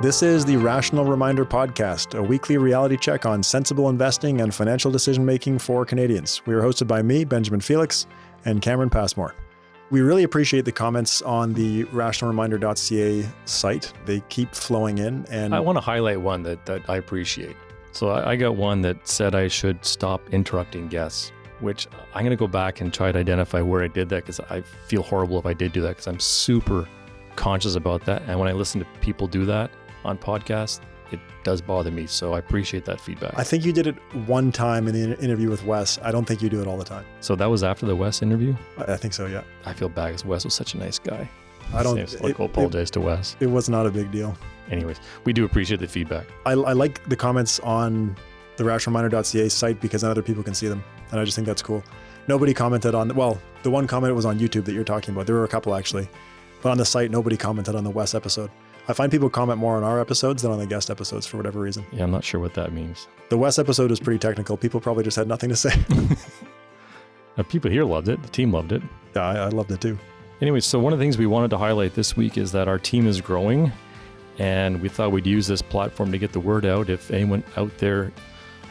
This is the Rational Reminder Podcast, a weekly reality check on sensible investing and financial decision-making for Canadians. We are hosted by me, Benjamin Felix, and Cameron Passmore. We really appreciate the comments on the rationalreminder.ca site. They keep flowing in. And I want to highlight one that I appreciate. So I got one that said I should stop interrupting guests, which I'm going to go back and try to identify where I did that, because I feel horrible if I did do that, because I'm super conscious about that. And when I listen to people do that on podcasts, it does bother me. So I appreciate that feedback. I think you did it one time in the interview with Wes. I don't think you do it all the time. So that was after the Wes interview? I think so, yeah. I feel bad because Wes was such a nice guy. I don't apologize to Wes. It was not a big deal. Anyways, we do appreciate the feedback. I like the comments on the rationalreminder.ca site because then other people can see them. And I just think that's cool. Nobody commented on, well, the one comment was on YouTube that you're talking about. There were a couple actually. But on the site, nobody commented on the Wes episode. I find people comment more on our episodes than on the guest episodes for whatever reason. Yeah, I'm not sure what that means. The Wes episode was pretty technical. People probably just had nothing to say. Now, people here loved it. The team loved it. Yeah, I loved it too. Anyway, so one of the things we wanted to highlight this week is that our team is growing, and we thought we'd use this platform to get the word out. If anyone out there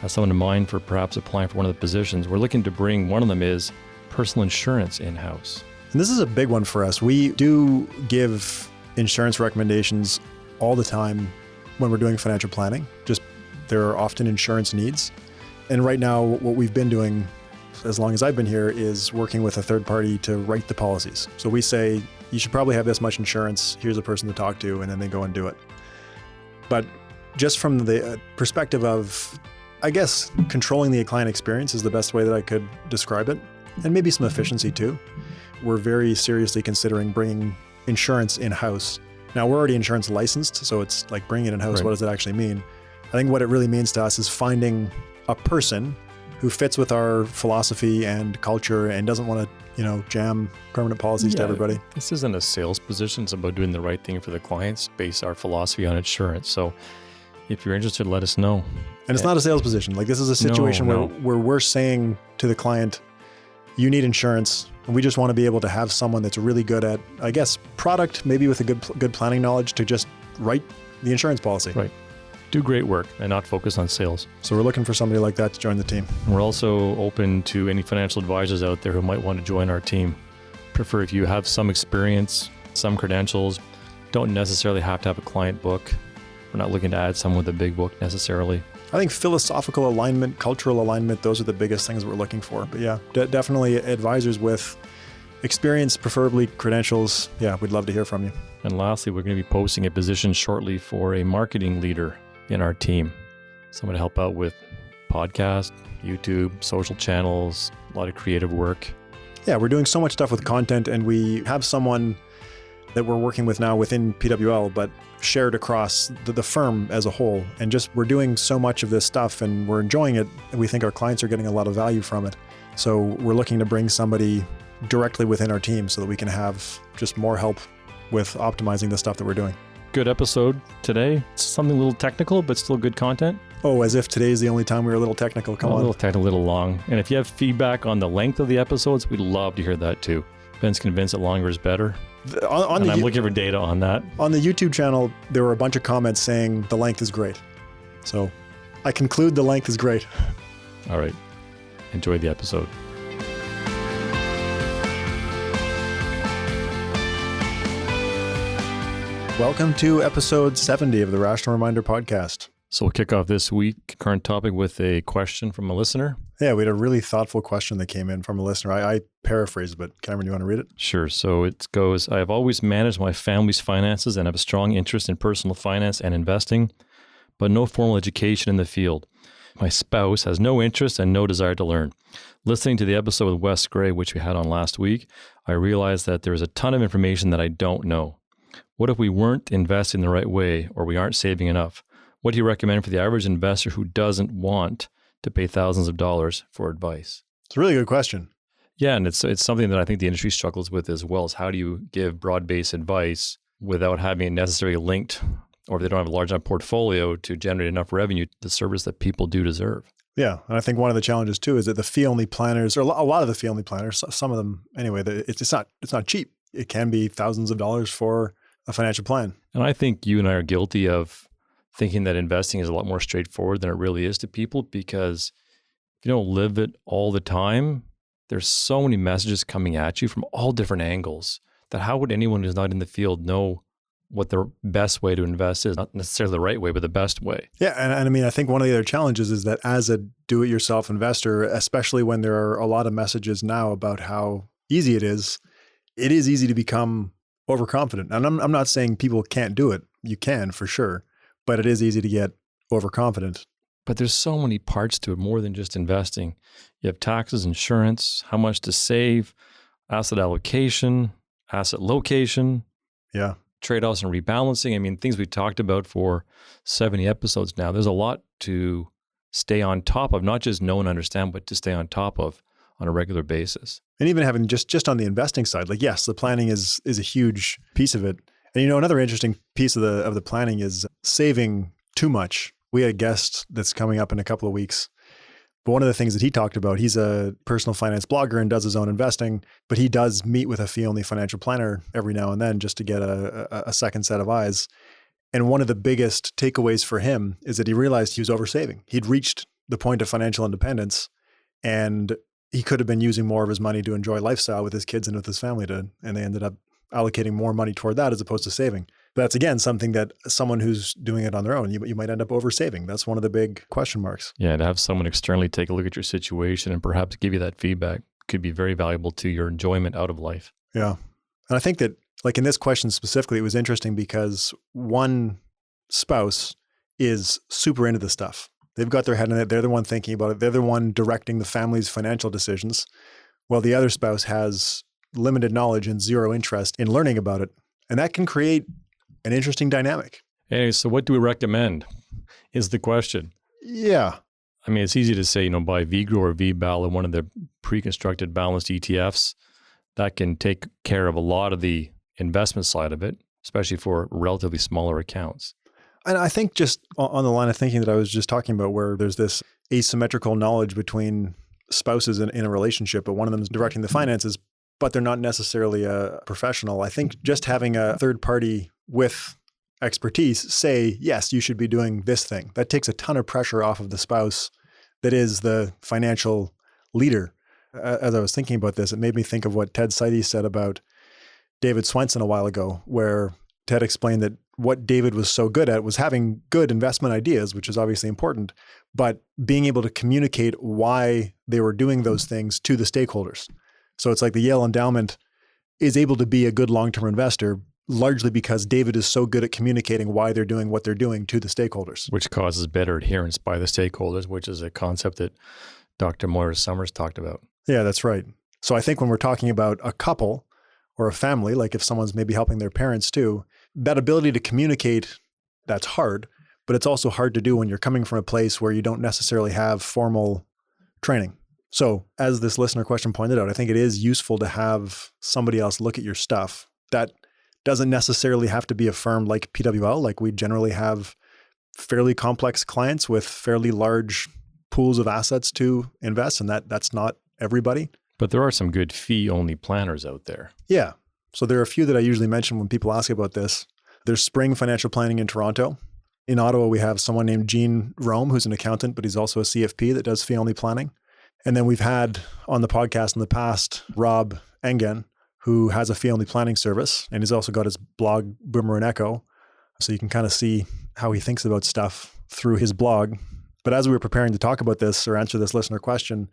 has someone in mind for perhaps applying for one of the positions, we're looking to bring, one of them is personal insurance in-house. And this is a big one for us. We do give insurance recommendations all the time when we're doing financial planning. Just there are often insurance needs. And right now, what we've been doing as long as I've been here is working with a third party to write the policies. So we say, you should probably have this much insurance. Here's a person to talk to, and then they go and do it. But just from the perspective of, I guess, controlling the client experience is the best way that I could describe it. And maybe some efficiency too. We're very seriously considering bringing insurance in-house. Now, we're already insurance licensed, so it's like bringing it in-house. Right. What does it actually mean? I think what it really means to us is finding a person who fits with our philosophy and culture and doesn't want to, jam permanent policies to everybody. This isn't a sales position. It's about doing the right thing for the clients, base our philosophy on insurance. So if you're interested, let us know. And it's not a sales position. Like, this is a situation where we're saying to the client, you need insurance. And we just want to be able to have someone that's really good at, I guess, product, maybe with a good planning knowledge to just write the insurance policy. Right. Do great work and not focus on sales. So we're looking for somebody like that to join the team. We're also open to any financial advisors out there who might want to join our team. Prefer if you have some experience, some credentials, don't necessarily have to have a client book. We're not looking to add someone with a big book necessarily. I think philosophical alignment, cultural alignment, those are the biggest things we're looking for. But yeah, definitely advisors with experience, preferably credentials. Yeah, we'd love to hear from you. And lastly, we're going to be posting a position shortly for a marketing leader in our team. Someone to help out with podcast, YouTube, social channels, a lot of creative work. Yeah, we're doing so much stuff with content, and we have someone that we're working with now within PWL, but shared across the firm as a whole. And just, we're doing so much of this stuff and we're enjoying it. And we think our clients are getting a lot of value from it. So we're looking to bring somebody directly within our team so that we can have just more help with optimizing the stuff that we're doing. Good episode today. It's something a little technical, but still good content. Oh, as if today's the only time we were a little technical. Come on. A little technical, a little long. And if you have feedback on the length of the episodes, we'd love to hear that too. Ben's convinced that longer is better. I'm looking for data on that. On the YouTube channel, there were a bunch of comments saying the length is great. So I conclude the length is great. All right. Enjoy the episode. Welcome to episode 70 of the Rational Reminder Podcast. So we'll kick off this week, current topic, with a question from a listener. Yeah, we had a really thoughtful question that came in from a listener. I paraphrased, but Cameron, you want to read it? Sure. So it goes, I have always managed my family's finances and have a strong interest in personal finance and investing, but no formal education in the field. My spouse has no interest and no desire to learn. Listening to the episode with Wes Gray, which we had on last week, I realized that there is a ton of information that I don't know. What if we weren't investing the right way, or we aren't saving enough? What do you recommend for the average investor who doesn't want to pay thousands of dollars for advice? It's a really good question. Yeah, and it's something that I think the industry struggles with as well, is how do you give broad-based advice without having it necessarily linked, or if they don't have a large enough portfolio to generate enough revenue, the service that people do deserve. Yeah, and I think one of the challenges too is that the fee-only planners, or a lot of the fee-only planners, some of them anyway, it's not cheap. It can be thousands of dollars for a financial plan. And I think you and I are guilty of thinking that investing is a lot more straightforward than it really is to people, because if you don't live it all the time, there's so many messages coming at you from all different angles that how would anyone who's not in the field know what the best way to invest is? Not necessarily the right way, but the best way. Yeah. And I mean, I think one of the other challenges is that as a do-it-yourself investor, especially when there are a lot of messages now about how easy it is easy to become overconfident. And I'm not saying people can't do it. You can for sure, but it is easy to get overconfident. But there's so many parts to it, more than just investing. You have taxes, insurance, how much to save, asset allocation, asset location. Yeah. Trade-offs and rebalancing. I mean, things we've talked about for 70 episodes now. There's a lot to stay on top of, not just know and understand, but to stay on top of on a regular basis. And even having just on the investing side, like, yes, the planning is a huge piece of it. And, another interesting piece of the planning is saving too much. We had a guest that's coming up in a couple of weeks. But one of the things that he talked about, he's a personal finance blogger and does his own investing, but he does meet with a fee-only financial planner every now and then just to get a second set of eyes. And one of the biggest takeaways for him is that he realized he was oversaving. He'd reached the point of financial independence, and he could have been using more of his money to enjoy lifestyle with his kids and with his family, and they ended up allocating more money toward that as opposed to saving. But that's, again, something that someone who's doing it on their own, you might end up oversaving. That's one of the big question marks. Yeah, to have someone externally take a look at your situation and perhaps give you that feedback could be very valuable to your enjoyment out of life. Yeah. And I think that, like in this question specifically, it was interesting because one spouse is super into this stuff. They've got their head in it. They're the one thinking about it. They're the one directing the family's financial decisions, while the other spouse has limited knowledge and zero interest in learning about it. And that can create an interesting dynamic. Hey, so what do we recommend is the question. Yeah. I mean, it's easy to say, buy VGRO or VBAL or one of the pre-constructed balanced ETFs. That can take care of a lot of the investment side of it, especially for relatively smaller accounts. And I think just on the line of thinking that I was just talking about, where there's this asymmetrical knowledge between spouses in a relationship, but one of them is directing the finances, but they're not necessarily a professional. I think just having a third party with expertise say, yes, you should be doing this thing, that takes a ton of pressure off of the spouse that is the financial leader. As I was thinking about this, it made me think of what Ted Seides said about David Swenson a while ago, where Ted explained that what David was so good at was having good investment ideas, which is obviously important, but being able to communicate why they were doing those things to the stakeholders. So it's like the Yale Endowment is able to be a good long-term investor largely because David is so good at communicating why they're doing what they're doing to the stakeholders. Which causes better adherence by the stakeholders, which is a concept that Dr. Moira Summers talked about. Yeah, that's right. So I think when we're talking about a couple or a family, like if someone's maybe helping their parents too, that ability to communicate, that's hard, but it's also hard to do when you're coming from a place where you don't necessarily have formal training. So as this listener question pointed out, I think it is useful to have somebody else look at your stuff. That doesn't necessarily have to be a firm like PWL. Like we generally have fairly complex clients with fairly large pools of assets to invest, and that's not everybody. But there are some good fee-only planners out there. Yeah. So there are a few that I usually mention when people ask about this. There's Spring Financial Planning in Toronto. In Ottawa, we have someone named Gene Rome, who's an accountant, but he's also a CFP that does fee-only planning. And then we've had on the podcast in the past, Robb Engen, who has a fee-only planning service, and he's also got his blog, Boomer and Echo. So you can kind of see how he thinks about stuff through his blog. But as we were preparing to talk about this or answer this listener question,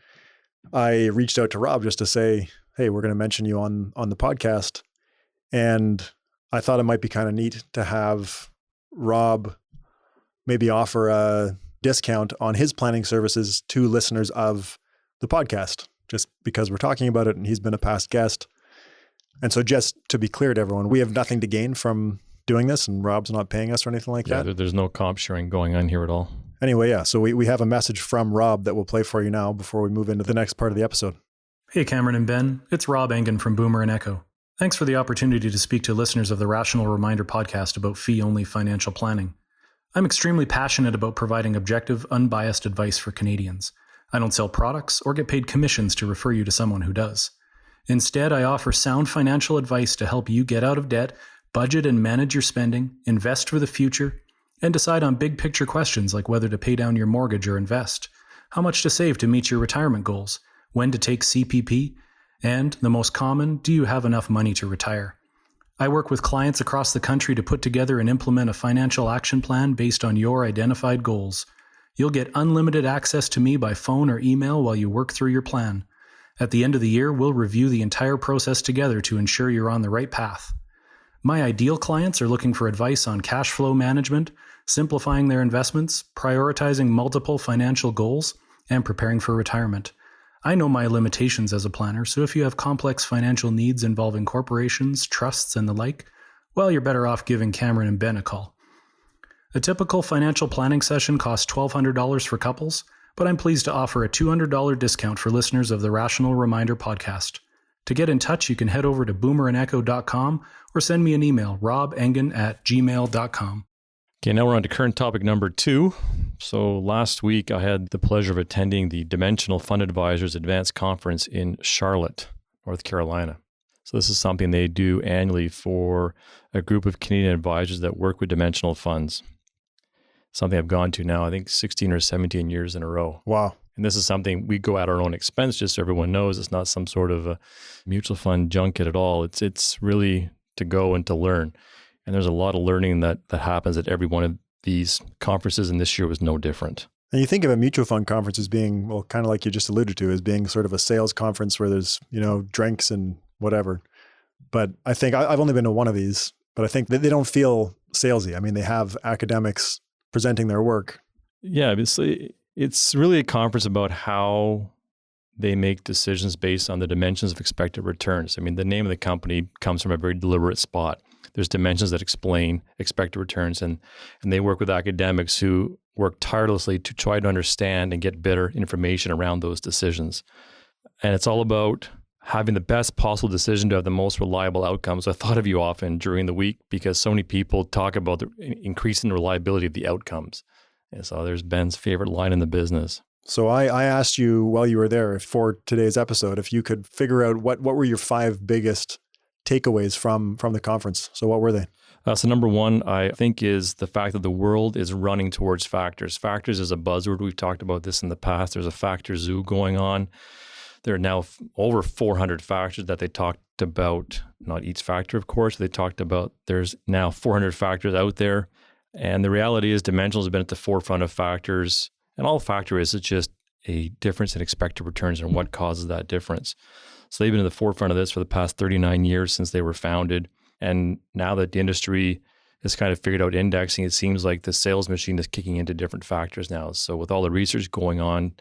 I reached out to Robb just to say, hey, we're going to mention you on the podcast. And I thought it might be kind of neat to have Robb maybe offer a discount on his planning services to listeners of the podcast, just because we're talking about it and he's been a past guest. And so just to be clear to everyone, we have nothing to gain from doing this, and Robb's not paying us or anything like that. There's no comp sharing going on here at all. Anyway, yeah. So we have a message from Robb that we'll play for you now before we move into the next part of the episode. Hey, Cameron and Ben. It's Robb Engen from Boomer and Echo. Thanks for the opportunity to speak to listeners of the Rational Reminder podcast about fee-only financial planning. I'm extremely passionate about providing objective, unbiased advice for Canadians. I don't sell products or get paid commissions to refer you to someone who does. Instead, I offer sound financial advice to help you get out of debt, budget and manage your spending, invest for the future, and decide on big picture questions like whether to pay down your mortgage or invest, how much to save to meet your retirement goals, when to take CPP, and, the most common, do you have enough money to retire? I work with clients across the country to put together and implement a financial action plan based on your identified goals. You'll get unlimited access to me by phone or email while you work through your plan. At the end of the year, we'll review the entire process together to ensure you're on the right path. My ideal clients are looking for advice on cash flow management, simplifying their investments, prioritizing multiple financial goals, and preparing for retirement. I know my limitations as a planner, so if you have complex financial needs involving corporations, trusts, and the like, well, you're better off giving Cameron and Ben a call. A typical financial planning session costs $1,200 for couples, but I'm pleased to offer a $200 discount for listeners of the Rational Reminder podcast. To get in touch, you can head over to boomerandecho.com or send me an email, robengen@gmail.com. Okay, now we're on to current topic number 2. So last week I had the pleasure of attending the Dimensional Fund Advisors Advanced Conference in Charlotte, North Carolina. So this is something they do annually for a group of Canadian advisors that work with dimensional funds. Something I've gone to now, I think 16 or 17 years in a row. Wow. And this is something we go at our own expense, just so everyone knows. It's not some sort of a mutual fund junket at all. It's really to go and to learn. And there's a lot of learning that happens at every one of these conferences, and this year was no different. And you think of a mutual fund conference as being, well, kind of like you just alluded to, as being sort of a sales conference where there's, drinks and whatever. But I think I've only been to one of these, but I think that they don't feel salesy. I mean, they have academics presenting their work. Yeah, it's really a conference about how they make decisions based on the dimensions of expected returns. I mean, the name of the company comes from a very deliberate spot. There's dimensions that explain expected returns, and they work with academics who work tirelessly to try to understand and get better information around those decisions. And it's all about having the best possible decision to have the most reliable outcomes. I thought of you often during the week because so many people talk about the increasing reliability of the outcomes. And so there's Ben's favorite line in the business. So I asked you while you were there for today's episode, if you could figure out what were your 5 biggest takeaways from the conference. So what were they? So number 1, I think, is the fact that the world is running towards factors. Factors is a buzzword. We've talked about this in the past. There's a factor zoo going on. There are now over 400 factors that they talked about, not each factor, of course. They talked about there's now 400 factors out there. And the reality is dimensionals have been at the forefront of factors. And all factor is just a difference in expected returns and what causes that difference. So they've been in the forefront of this for the past 39 years since they were founded. And now that the industry has kind of figured out indexing, it seems like the sales machine is kicking into different factors now. So with all the research going on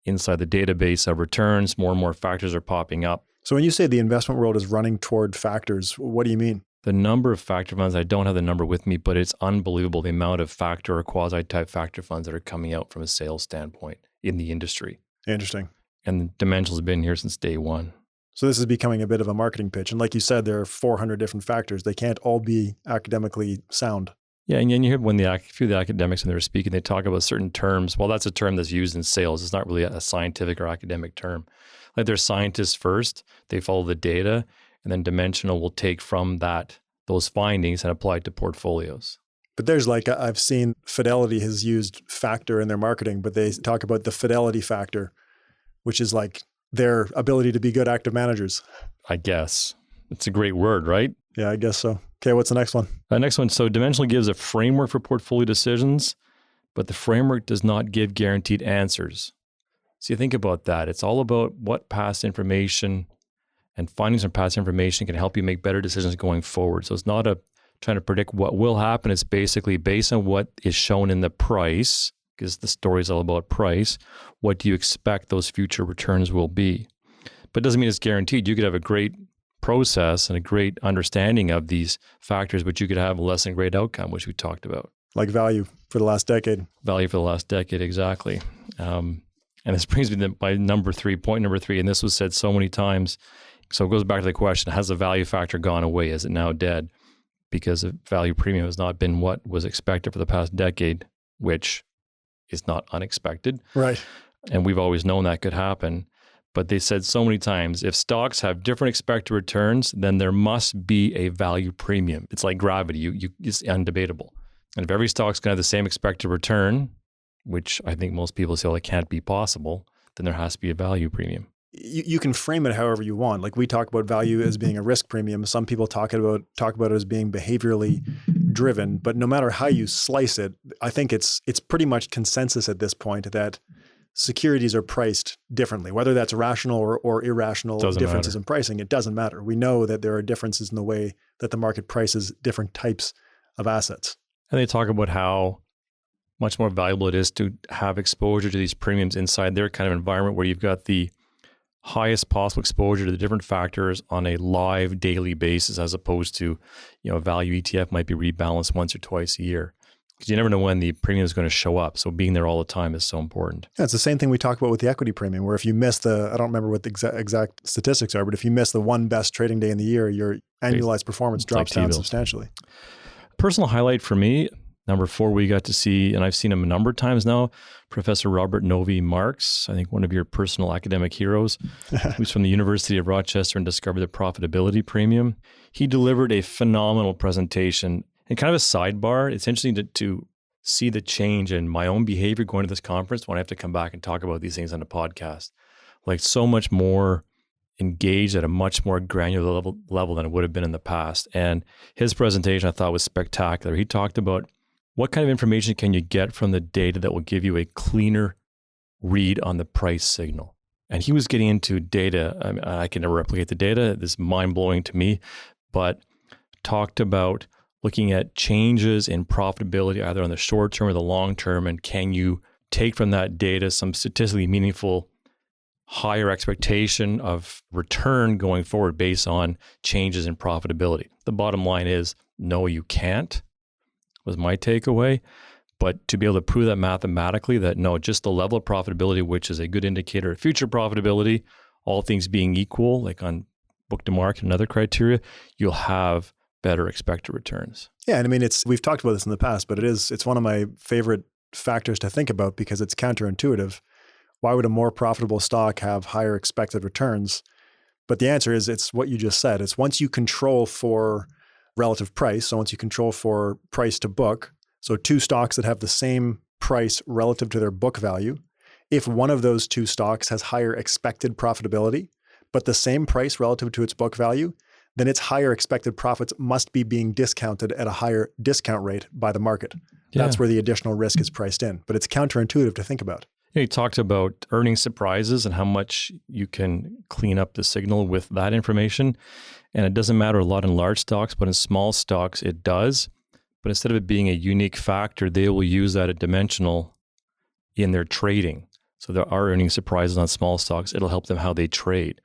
inside the database of returns, more and more factors are popping up. So when you say the investment world is running toward factors, what do you mean? The number of factor funds, I don't have the number with me, but it's unbelievable the amount of factor or quasi-type factor funds that are coming out from a sales standpoint in the industry. Interesting. And Dimensionals have been here since day one. So this is becoming a bit of a marketing pitch. And like you said, there are 400 different factors. They can't all be academically sound. Yeah, and you hear when a few of the academics, when they were speaking, they talk about certain terms. Well, that's a term that's used in sales. It's not really a scientific or academic term. Like they're scientists first, they follow the data, and then Dimensional will take from those findings and apply it to portfolios. But there's I've seen Fidelity has used factor in their marketing, but they talk about the fidelity factor, which is like their ability to be good active managers. I guess. It's a great word, right? Yeah, I guess so. Okay, what's the next one? Next one. So Dimensional gives a framework for portfolio decisions, but the framework does not give guaranteed answers. So you think about that. It's all about what past information and findings from past information can help you make better decisions going forward. So it's not trying to predict what will happen. It's basically based on what is shown in the price, because the story is all about price. What do you expect those future returns will be? But it doesn't mean it's guaranteed. You could have a great process and a great understanding of these factors, but you could have a less than great outcome, which we talked about. Like value for the last decade. Value for the last decade, exactly. And this brings me to my point number 3, and this was said so many times. So it goes back to the question, has the value factor gone away? Is it now dead? Because the value premium has not been what was expected for the past decade, which is not unexpected. Right. And we've always known that could happen. but they said so many times, if stocks have different expected returns, then there must be a value premium. It's like gravity. It's undebatable. And if every stock's going to have the same expected return, which I think most people say, well, it can't be possible, then there has to be a value premium. You can frame it however you want. Like we talk about value as being a risk premium. Some people talk about it as being behaviorally driven, but no matter how you slice it, I think it's pretty much consensus at this point that securities are priced differently. Whether that's rational or irrational differences in pricing, it doesn't matter. We know that there are differences in the way that the market prices different types of assets. And they talk about how much more valuable it is to have exposure to these premiums inside their kind of environment where you've got the highest possible exposure to the different factors on a live daily basis, as opposed to, a value ETF might be rebalanced once or twice a year. Because you never know when the premium is going to show up. So being there all the time is so important. Yeah, it's the same thing we talk about with the equity premium, where if you miss I don't remember what the exact statistics are, but if you miss the one best trading day in the year, your annualized performance drops down substantially. Personal highlight for me, number 4, we got to see, and I've seen him a number of times now, Professor Robert Novy-Marx, I think one of your personal academic heroes, who's from the University of Rochester and discovered the profitability premium. He delivered a phenomenal presentation. And kind of a sidebar, it's interesting to see the change in my own behavior going to this conference when I have to come back and talk about these things on the podcast. Like so much more engaged at a much more granular level than it would have been in the past. And his presentation I thought was spectacular. He talked about what kind of information can you get from the data that will give you a cleaner read on the price signal. And he was getting into data. I can never replicate the data. This is mind-blowing to me, but talked about looking at changes in profitability either on the short term or the long term, and can you take from that data some statistically meaningful higher expectation of return going forward based on changes in profitability. The bottom line is, no, you can't, was my takeaway. But to be able to prove that mathematically, that no, just the level of profitability, which is a good indicator of future profitability, all things being equal, like on book to market and other criteria, you'll have better expected returns. Yeah, and I mean, we've talked about this in the past, but it's one of my favorite factors to think about because it's counterintuitive. Why would a more profitable stock have higher expected returns? But the answer is it's what you just said. It's once you control for relative price, so once you control for price to book, so two stocks that have the same price relative to their book value, if one of those two stocks has higher expected profitability, but the same price relative to its book value, then its higher expected profits must be being discounted at a higher discount rate by the market. Yeah. That's where the additional risk is priced in. But it's counterintuitive to think about. You talked about earning surprises and how much you can clean up the signal with that information. And it doesn't matter a lot in large stocks, but in small stocks, it does. But instead of it being a unique factor, they will use that as dimensional in their trading. So there are earning surprises on small stocks. It'll help them how they trade.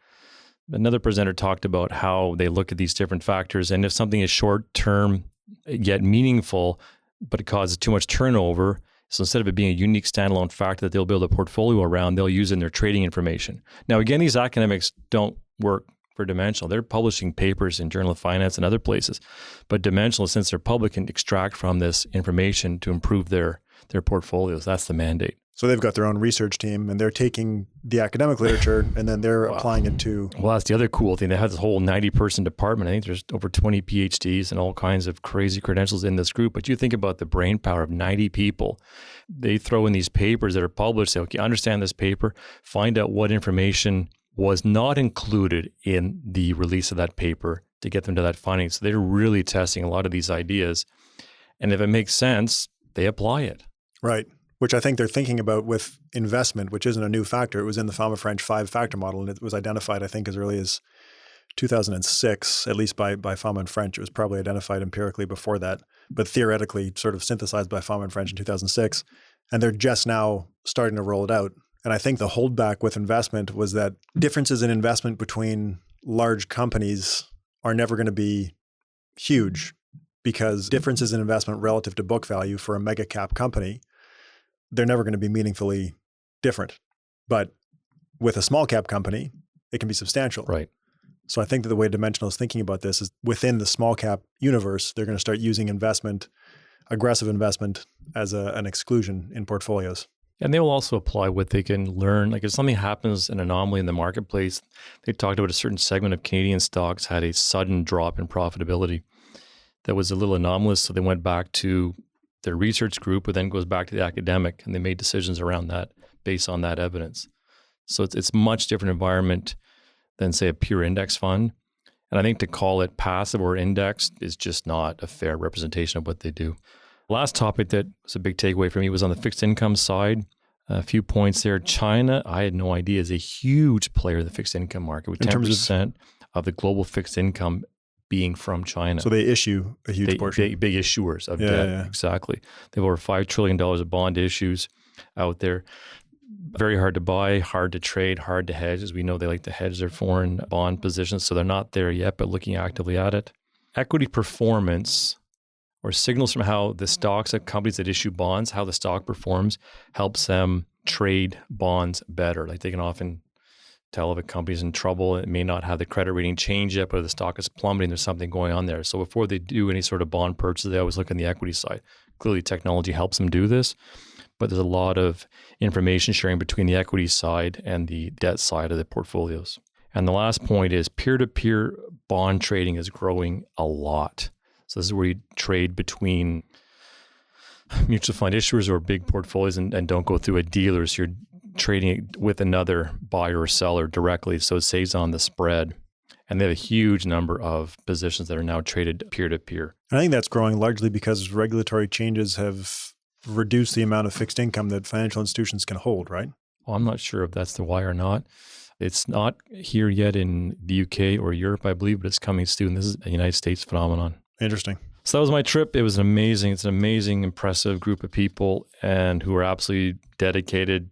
Another presenter talked about how they look at these different factors. And if something is short-term yet meaningful, but it causes too much turnover, so instead of it being a unique standalone factor that they'll build a portfolio around, they'll use it in their trading information. Now, again, these academics don't work for Dimensional. They're publishing papers in Journal of Finance and other places. But Dimensional, since they're public, can extract from this information to improve their portfolios. That's the mandate. So they've got their own research team and they're taking the academic literature and then they're applying it to... Well, that's the other cool thing. They have this whole 90-person department. I think there's over 20 PhDs and all kinds of crazy credentials in this group. But you think about the brain power of 90 people. They throw in these papers that are published, say, okay, understand this paper, find out what information was not included in the release of that paper to get them to that finding. So they're really testing a lot of these ideas. And if it makes sense, they apply it. Right. Which I think they're thinking about with investment, which isn't a new factor. It was in the Fama-French 5-factor model, and it was identified, I think, as early as 2006, at least by Fama and French. It was probably identified empirically before that, but theoretically sort of synthesized by Fama and French in 2006. And they're just now starting to roll it out. And I think the holdback with investment was that differences in investment between large companies are never going to be huge because differences in investment relative to book value for a mega cap company, they're never going to be meaningfully different. But with a small cap company, it can be substantial. Right. So I think that the way Dimensional is thinking about this is within the small cap universe, they're going to start using aggressive investment as an exclusion in portfolios. And they will also apply what they can learn. Like if something happens, an anomaly in the marketplace, they talked about a certain segment of Canadian stocks had a sudden drop in profitability that was a little anomalous. So they went back to their research group, but then goes back to the academic, and they made decisions around that based on that evidence. So it's much different environment than, say, a pure index fund. And I think to call it passive or indexed is just not a fair representation of what they do. Last topic that was a big takeaway for me was on the fixed income side. A few points there. China, I had no idea, is a huge player in the fixed income market with 10% of the global fixed income being from China. So they issue a huge portion. Big issuers of debt. Yeah. Exactly. They have over $5 trillion of bond issues out there. Very hard to buy, hard to trade, hard to hedge. As we know, they like to hedge their foreign bond positions. So they're not there yet, but looking actively at it. Equity performance, or signals from how the stocks of companies that issue bonds, how the stock performs, helps them trade bonds better. Like they can often tell if a company's in trouble, it may not have the credit rating change yet, but the stock is plummeting, there's something going on there. So before they do any sort of bond purchase, they always look on the equity side. Clearly technology helps them do this, but there's a lot of information sharing between the equity side and the debt side of the portfolios. And the last point is peer-to-peer bond trading is growing a lot. So this is where you trade between mutual fund issuers or big portfolios and don't go through a dealer. So you're trading it with another buyer or seller directly. So it saves on the spread. And they have a huge number of positions that are now traded peer-to-peer. I think that's growing largely because regulatory changes have reduced the amount of fixed income that financial institutions can hold, right? Well, I'm not sure if that's the why or not. It's not here yet in the UK or Europe, I believe, but it's coming soon. This is a United States phenomenon. Interesting. So that was my trip. It was amazing. It's an amazing, impressive group of people and who are absolutely dedicated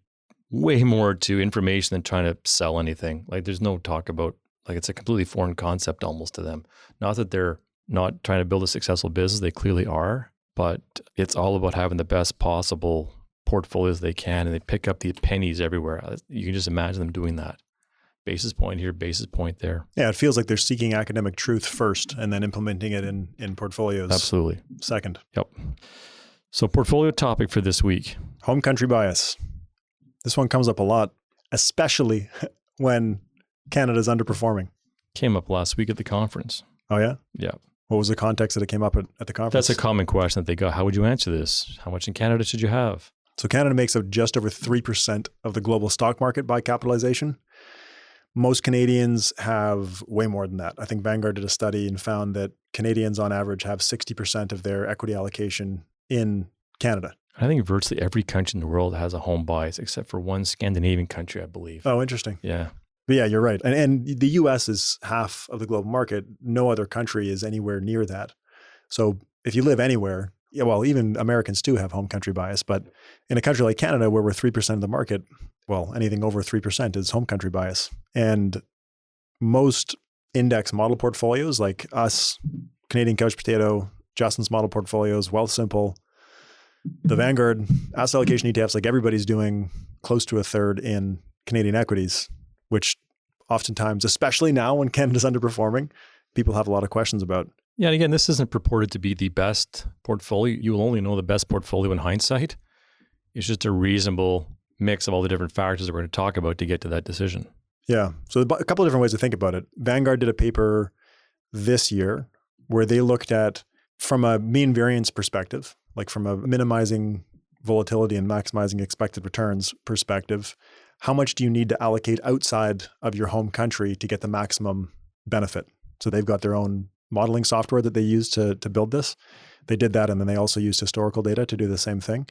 way more to information than trying to sell anything. Like there's no talk about, like it's a completely foreign concept almost to them. Not that they're not trying to build a successful business. They clearly are, but it's all about having the best possible portfolios they can. And they pick up the pennies everywhere. You can just imagine them doing that. Basis point here, basis point there. Yeah, it feels like they're seeking academic truth first and then implementing it in portfolios. Absolutely. Second. Yep. So portfolio topic for this week. Home country bias. This one comes up a lot, especially when Canada's underperforming. Came up last week at the conference. Oh, yeah? Yeah. What was the context that it came up at the conference? That's a common question that they go, how would you answer this? How much in Canada should you have? So Canada makes up just over 3% of the global stock market by capitalization. Most Canadians have way more than that. I think Vanguard did a study and found that Canadians on average have 60% of their equity allocation in Canada. I think virtually every country in the world has a home bias except for one Scandinavian country, I believe. Oh, interesting. Yeah. But yeah, you're right. And the US is half of the global market. No other country is anywhere near that. So if you live anywhere, yeah, well, even Americans too have home country bias. But in a country like Canada, where we're 3% of the market, well, anything over 3% is home country bias. And most index model portfolios like us, Canadian Couch Potato, Justin's model portfolios, Wealthsimple, the Vanguard asset allocation ETFs, like everybody's doing close to a third in Canadian equities, which oftentimes, especially now when Canada's underperforming, people have a lot of questions about. Yeah, and again, this isn't purported to be the best portfolio. You will only know the best portfolio in hindsight. It's just a reasonable mix of all the different factors that we're going to talk about to get to that decision. Yeah. So a couple of different ways to think about it. Vanguard did a paper this year where they looked at, from a mean variance perspective, like from a minimizing volatility and maximizing expected returns perspective, how much do you need to allocate outside of your home country to get the maximum benefit? So they've got their own modeling software that they use to build this. They did that, and then they also used historical data to do the same thing.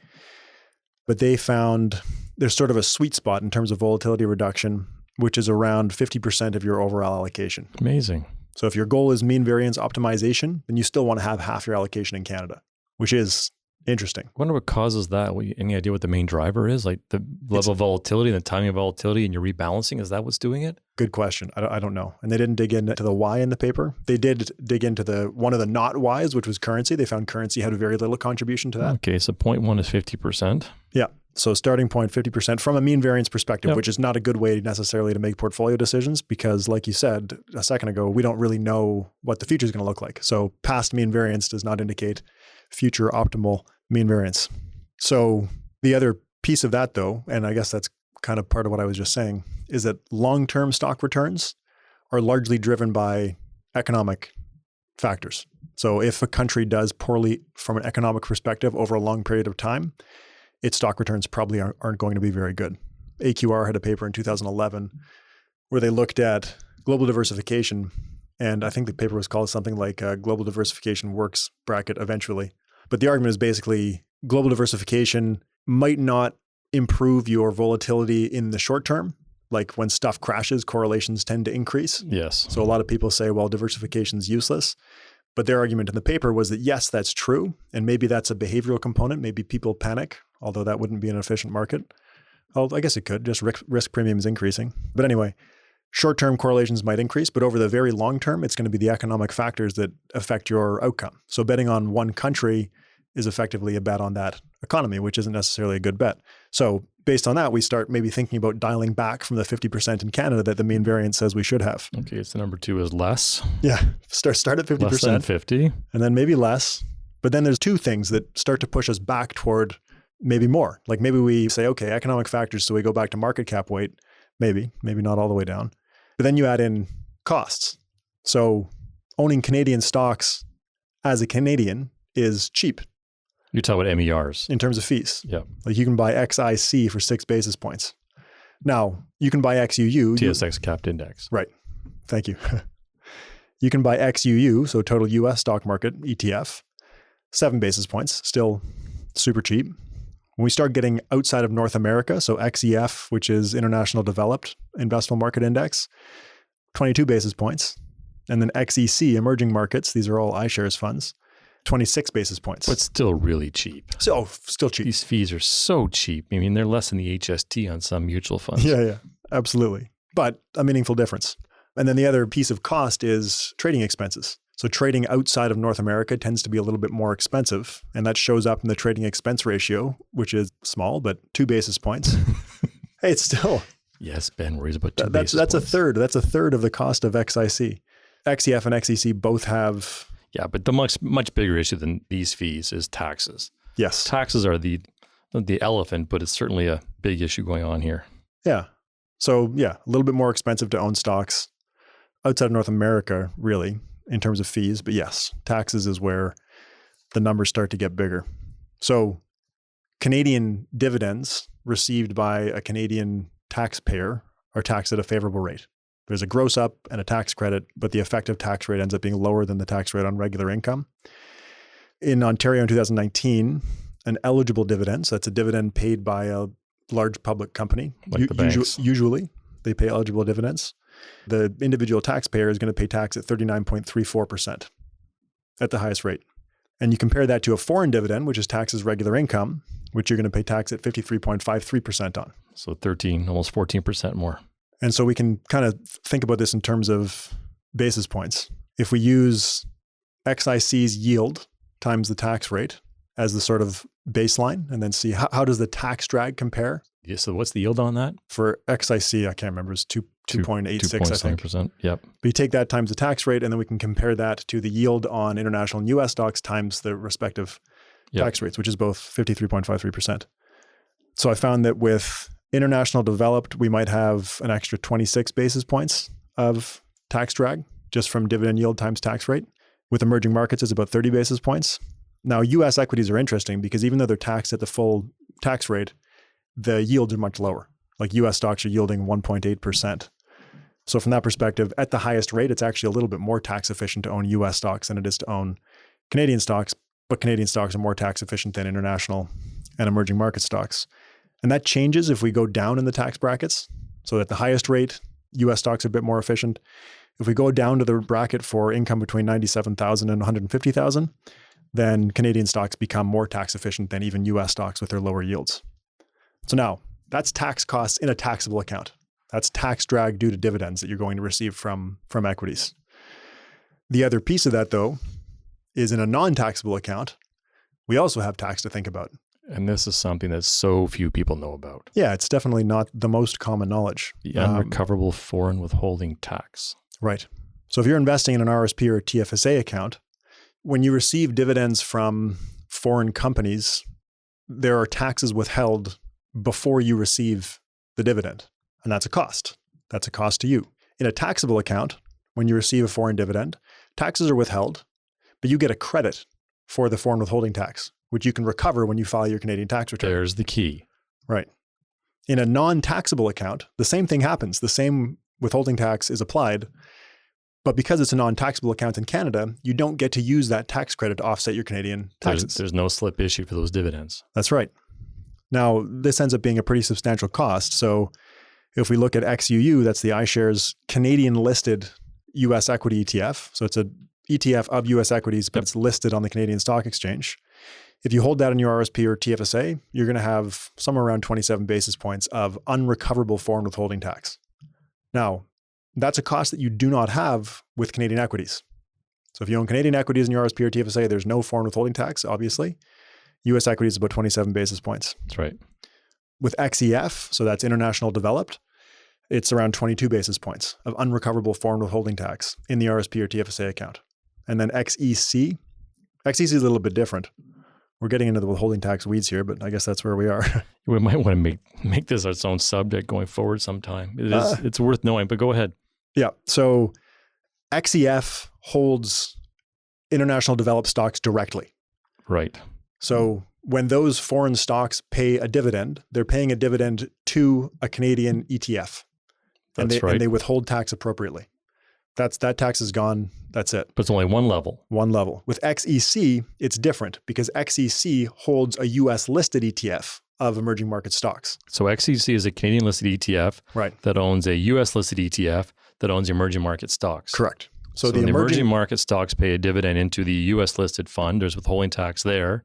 But they found there's sort of a sweet spot in terms of volatility reduction, which is around 50% of your overall allocation. Amazing. So if your goal is mean variance optimization, then you still want to have half your allocation in Canada, which is interesting. I wonder what causes that. Any idea what the main driver is? Like the level of volatility and the timing of volatility and your rebalancing? Is that what's doing it? Good question. I don't know. And they didn't dig into the why in the paper. They did dig into one of the not whys, which was currency. They found currency had very little contribution to that. Okay, so 0.1 is 50%. Yeah. So starting point, 50% from a mean variance perspective, which is not a good way necessarily to make portfolio decisions because, like you said a second ago, we don't really know what the future is going to look like. So past mean variance does not indicate future optimal mean variance. So the other piece of that though, and I guess that's kind of part of what I was just saying, is that long-term stock returns are largely driven by economic factors. So if a country does poorly from an economic perspective over a long period of time, its stock returns probably aren't going to be very good. AQR had a paper in 2011 where they looked at global diversification, and I think the paper was called something like Global Diversification Works bracket eventually. But the argument is basically global diversification might not improve your volatility in the short term. Like when stuff crashes, correlations tend to increase. Yes. So a lot of people say, well, diversification is useless. But their argument in the paper was that, yes, that's true. And maybe that's a behavioral component. Maybe people panic, although that wouldn't be an efficient market. Well, I guess it could, just risk premiums increasing. But anyway, short-term correlations might increase, but over the very long term, it's going to be the economic factors that affect your outcome. So betting on one country is effectively a bet on that economy, which isn't necessarily a good bet. So based on that, we start maybe thinking about dialing back from the 50% in Canada that the mean variance says we should have. Okay, so number 2 is less. Yeah, start at 50%. Less than 50. And then maybe less. But then there's two things that start to push us back toward maybe more. Like maybe we say, okay, economic factors, so we go back to market cap weight, maybe not all the way down. But then you add in costs. So owning Canadian stocks as a Canadian is cheap. You're talking about MERs. In terms of fees. Yeah. Like you can buy XIC for 6 basis points. Now, you can buy XUU. TSX capped index. Right. Thank you. You can buy XUU, so total US stock market, ETF, 7 basis points, still super cheap. When we start getting outside of North America, so XEF, which is International Developed Investable Market Index, 22 basis points. And then XEC, emerging markets, these are all iShares funds, 26 basis points. But still really cheap. So still cheap. These fees are so cheap. I mean, they're less than the HST on some mutual funds. Yeah, absolutely. But a meaningful difference. And then the other piece of cost is trading expenses. So trading outside of North America tends to be a little bit more expensive. And that shows up in the trading expense ratio, which is small, but 2 basis points. Hey, it's still... Yes, Ben worries about 2 basis points. That's a third. That's a third of the cost of XIC. XEF and XEC both have... Yeah, but the much bigger issue than these fees is taxes. Yes. Taxes are the elephant, but it's certainly a big issue going on here. Yeah. So yeah, a little bit more expensive to own stocks outside of North America, really, in terms of fees. But yes, taxes is where the numbers start to get bigger. So Canadian dividends received by a Canadian taxpayer are taxed at a favorable rate. There's a gross up and a tax credit, but the effective tax rate ends up being lower than the tax rate on regular income. In Ontario in 2019, an eligible dividend, so that's a dividend paid by a large public company. Like the banks. Usually, they pay eligible dividends. The individual taxpayer is going to pay tax at 39.34% at the highest rate. And you compare that to a foreign dividend, which is taxed as regular income, which you're going to pay tax at 53.53% on. So 13, almost 14% more. And so we can kind of think about this in terms of basis points. If we use XIC's yield times the tax rate as the sort of baseline, and then see how does the tax drag compare? Yeah, so what's the yield on that? For XIC, I can't remember, it's 2.86, I think. 2.7%, yep. But you take that times the tax rate, and then we can compare that to the yield on international and US stocks times the respective tax rates, which is both 53.53%. So I found that with international developed, we might have an extra 26 basis points of tax drag just from dividend yield times tax rate. With emerging markets, it's about 30 basis points. Now, US equities are interesting because even though they're taxed at the full tax rate, the yields are much lower. Like US stocks are yielding 1.8%. So from that perspective, at the highest rate, it's actually a little bit more tax efficient to own US stocks than it is to own Canadian stocks, but Canadian stocks are more tax efficient than international and emerging market stocks. And that changes if we go down in the tax brackets. So at the highest rate, US stocks are a bit more efficient. If we go down to the bracket for income between $97,000 and $150,000, then Canadian stocks become more tax efficient than even US stocks with their lower yields. So now that's tax costs in a taxable account. That's tax drag due to dividends that you're going to receive from equities. The other piece of that, though, is in a non-taxable account, we also have tax to think about. And this is something that so few people know about. Yeah, it's definitely not the most common knowledge. The unrecoverable foreign withholding tax. Right. So if you're investing in an RRSP or a TFSA account, when you receive dividends from foreign companies, there are taxes withheld before you receive the dividend. And that's a cost. That's a cost to you. In a taxable account, when you receive a foreign dividend, taxes are withheld, but you get a credit for the foreign withholding tax, which you can recover when you file your Canadian tax return. There's the key. Right. In a non-taxable account, the same thing happens. The same withholding tax is applied, but because it's a non-taxable account in Canada, you don't get to use that tax credit to offset your Canadian taxes. There's no slip issue for those dividends. That's right. Now, this ends up being a pretty substantial cost. So if we look at XUU, that's the iShares Canadian listed US equity ETF. So it's a ETF of US equities, but it's listed on the Canadian Stock Exchange. If you hold that in your RRSP or TFSA, you're going to have somewhere around 27 basis points of unrecoverable foreign withholding tax. Now, that's a cost that you do not have with Canadian equities. So if you own Canadian equities in your RRSP or TFSA, there's no foreign withholding tax, obviously. US equities is about 27 basis points. That's right. With XEF, so that's international developed, it's around 22 basis points of unrecoverable foreign withholding tax in the RRSP or TFSA account. And then XEC is a little bit different. We're getting into the withholding tax weeds here, but I guess that's where we are. We might want to make this its own subject going forward sometime. It's worth knowing, but go ahead. Yeah. So XEF holds international developed stocks directly. Right. So when those foreign stocks pay a dividend, they're paying a dividend to a Canadian ETF. And they withhold tax appropriately. That tax is gone. That's it. But it's only one level. One level. With XEC, it's different because XEC holds a US listed ETF of emerging market stocks. So XEC is a Canadian listed ETF that owns a US listed ETF that owns emerging market stocks. Correct. So the emerging market stocks pay a dividend into the US listed fund. There's withholding tax there.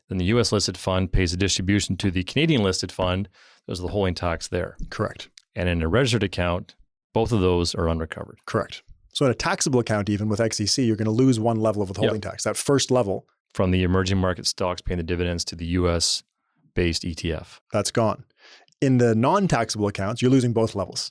Then the US listed fund pays a distribution to the Canadian listed fund. There's withholding tax there. Correct. And in a registered account, both of those are unrecovered. Correct. So in a taxable account, even with XEC, you're going to lose one level of withholding tax. That first level. From the emerging market stocks paying the dividends to the US based ETF. That's gone. In the non-taxable accounts, you're losing both levels.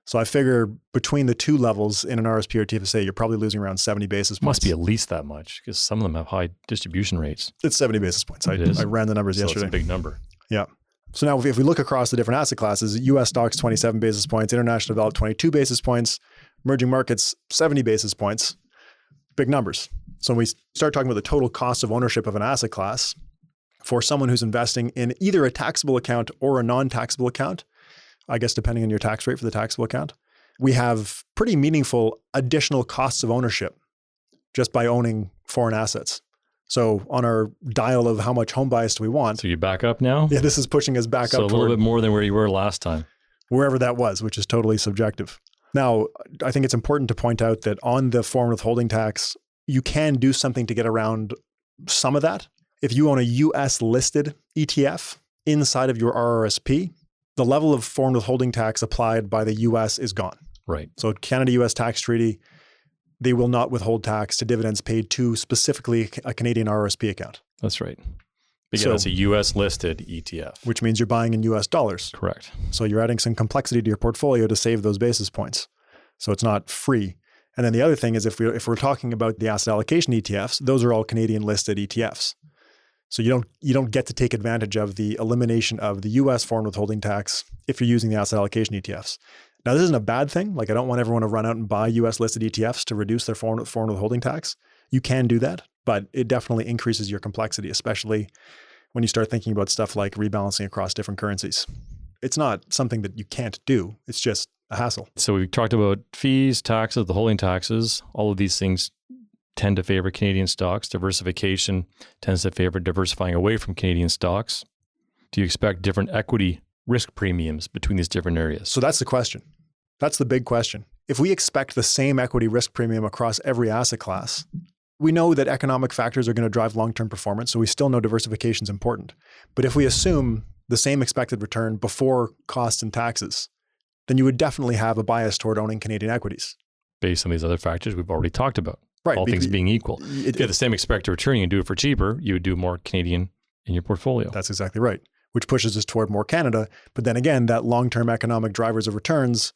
So I figure between the two levels in an RRSP or TFSA, you're probably losing around 70 basis points. Must be at least that much because some of them have high distribution rates. It's 70 basis points. I ran the numbers yesterday. It's a big number. Yeah. So now if we look across the different asset classes, US stocks, 27 basis points, international developed, 22 basis points, emerging markets, 70 basis points, big numbers. So when we start talking about the total cost of ownership of an asset class for someone who's investing in either a taxable account or a non-taxable account, I guess depending on your tax rate for the taxable account, we have pretty meaningful additional costs of ownership just by owning foreign assets. So on our dial of how much home bias do we want. So you back up now? Yeah, this is pushing us back up. So a little bit more than where you were last time. Wherever that was, which is totally subjective. Now, I think it's important to point out that on the foreign withholding tax, you can do something to get around some of that. If you own a US listed ETF inside of your RRSP, the level of foreign withholding tax applied by the US is gone. Right. So Canada-US tax treaty, they will not withhold tax to dividends paid to specifically a Canadian RRSP account. That's right. Because it's a US listed ETF. Which means you're buying in US dollars. Correct. So you're adding some complexity to your portfolio to save those basis points. So it's not free. And then the other thing is if we're talking about the asset allocation ETFs, those are all Canadian listed ETFs. So you don't get to take advantage of the elimination of the US foreign withholding tax if you're using the asset allocation ETFs. Now, this isn't a bad thing. Like I don't want everyone to run out and buy US listed ETFs to reduce their foreign withholding tax. You can do that, but it definitely increases your complexity, especially when you start thinking about stuff like rebalancing across different currencies. It's not something that you can't do. It's just a hassle. So we talked about fees, taxes, the holding taxes. All of these things tend to favor Canadian stocks. Diversification tends to favor diversifying away from Canadian stocks. Do you expect different equity risk premiums between these different areas? So that's the question. That's the big question. If we expect the same equity risk premium across every asset class, we know that economic factors are going to drive long-term performance, so we still know diversification is important. But if we assume the same expected return before costs and taxes, then you would definitely have a bias toward owning Canadian equities. Based on these other factors we've already talked about. Right. All things being equal. If you have the same expected return, you can do it for cheaper, you would do more Canadian in your portfolio. That's exactly right, which pushes us toward more Canada. But then again, that long-term economic drivers of returns